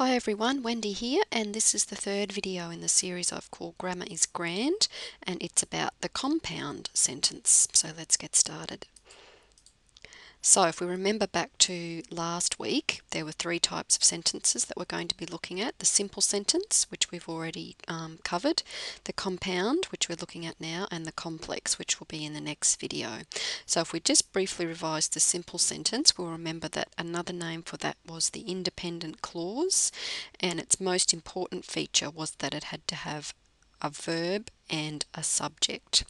Hi everyone, Wendy here, and this is the third video in the series I've called Grammar is Grand, and it's about the compound sentence. So let's get started. So if we remember back to last week, there were three types of sentences that we're going to be looking at. The simple sentence, which we've already covered, the compound, which we're looking at now, and the complex, which will be in the next video. So if we just briefly revise the simple sentence, we'll remember that another name for that was the independent clause, and its most important feature was that it had to have a verb and a subject.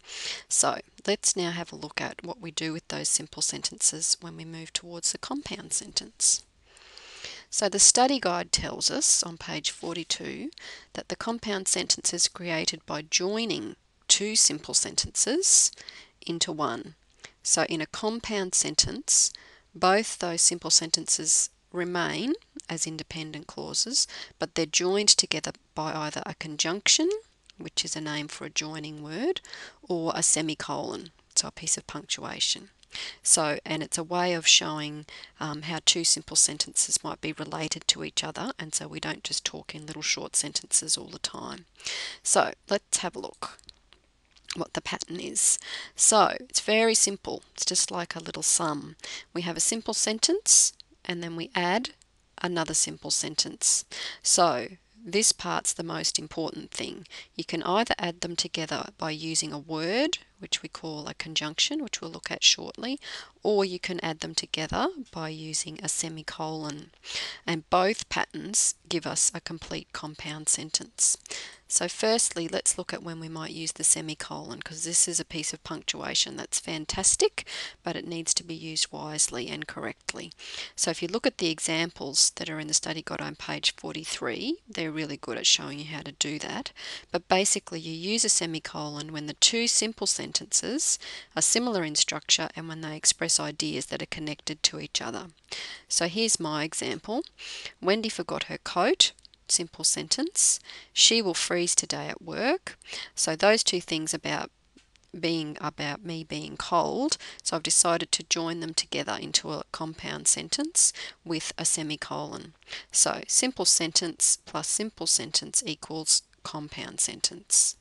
So let's now have a look at what we do with those simple sentences when we move towards the compound sentence. So the study guide tells us on page 42 that the compound sentence is created by joining two simple sentences into one. So in a compound sentence, both those simple sentences remain as independent clauses, but they're joined together by either a conjunction, which is a name for a joining word, or a semicolon, so a piece of punctuation. And it's a way of showing how two simple sentences might be related to each other, and so we don't just talk in little short sentences all the time. So let's have a look what the pattern is. So it's very simple. It's just like a little sum. We have a simple sentence, and then we add another simple sentence. So this part's the most important thing. You can either add them together by using a word, which we call a conjunction, which we'll look at shortly, or you can add them together by using a semicolon. And both patterns give us a complete compound sentence. So firstly, let's look at when we might use the semicolon, because this is a piece of punctuation that's fantastic, but it needs to be used wisely and correctly. So if you look at the examples that are in the study guide on page 43, they're really good at showing you how to do that. But basically you use a semicolon when the two simple sentences are similar in structure and when they express ideas that are connected to each other. So here's my example. Wendy forgot her coat. Simple sentence. She will freeze today at work. So those two things about me being cold, so I've decided to join them together into a compound sentence with a semicolon. So simple sentence plus simple sentence equals compound sentence.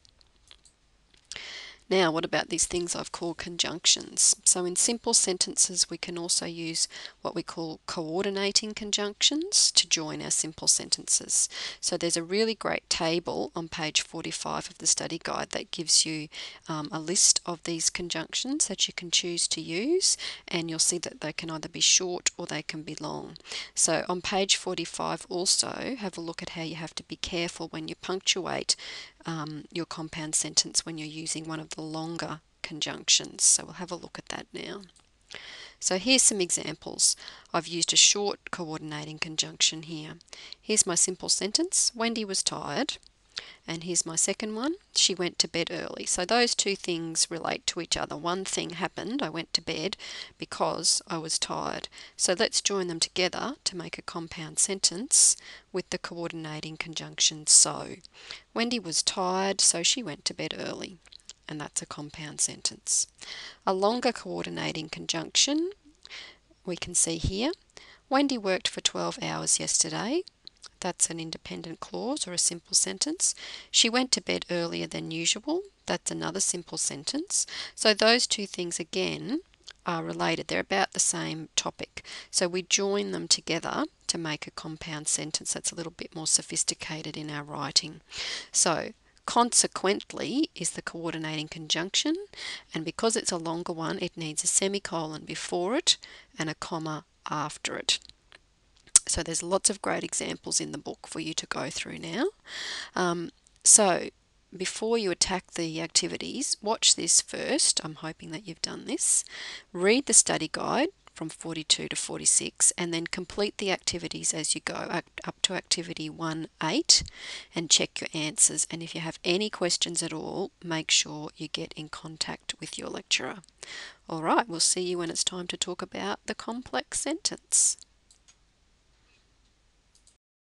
Now, what about these things I've called conjunctions? So in simple sentences, we can also use what we call coordinating conjunctions to join our simple sentences. So there's a really great table on page 45 of the study guide that gives you a list of these conjunctions that you can choose to use, and you'll see that they can either be short or they can be long. So on page 45 also, have a look at how you have to be careful when you punctuate your compound sentence when you're using one of the longer conjunctions. So we'll have a look at that now. So here's some examples. I've used a short coordinating conjunction here. Here's my simple sentence, Wendy was tired. And here's my second one, she went to bed early. So those two things relate to each other. One thing happened, I went to bed because I was tired. So let's join them together to make a compound sentence with the coordinating conjunction so. Wendy was tired, so she went to bed early. And that's a compound sentence. A longer coordinating conjunction we can see here. Wendy worked for 12 hours yesterday. That's an independent clause or a simple sentence. She went to bed earlier than usual. That's another simple sentence. So those two things again are related. They're about the same topic. So we join them together to make a compound sentence that's a little bit more sophisticated in our writing. So consequently is the coordinating conjunction, and because it's a longer one, it needs a semicolon before it and a comma after it. So there's lots of great examples in the book for you to go through now. So before you attack the activities, watch this first. I'm hoping that you've done this. Read the study guide from 42 to 46 and then complete the activities as you go up to activity 1.8 and check your answers. And if you have any questions at all, make sure you get in contact with your lecturer. All right, we'll see you when it's time to talk about the complex sentence.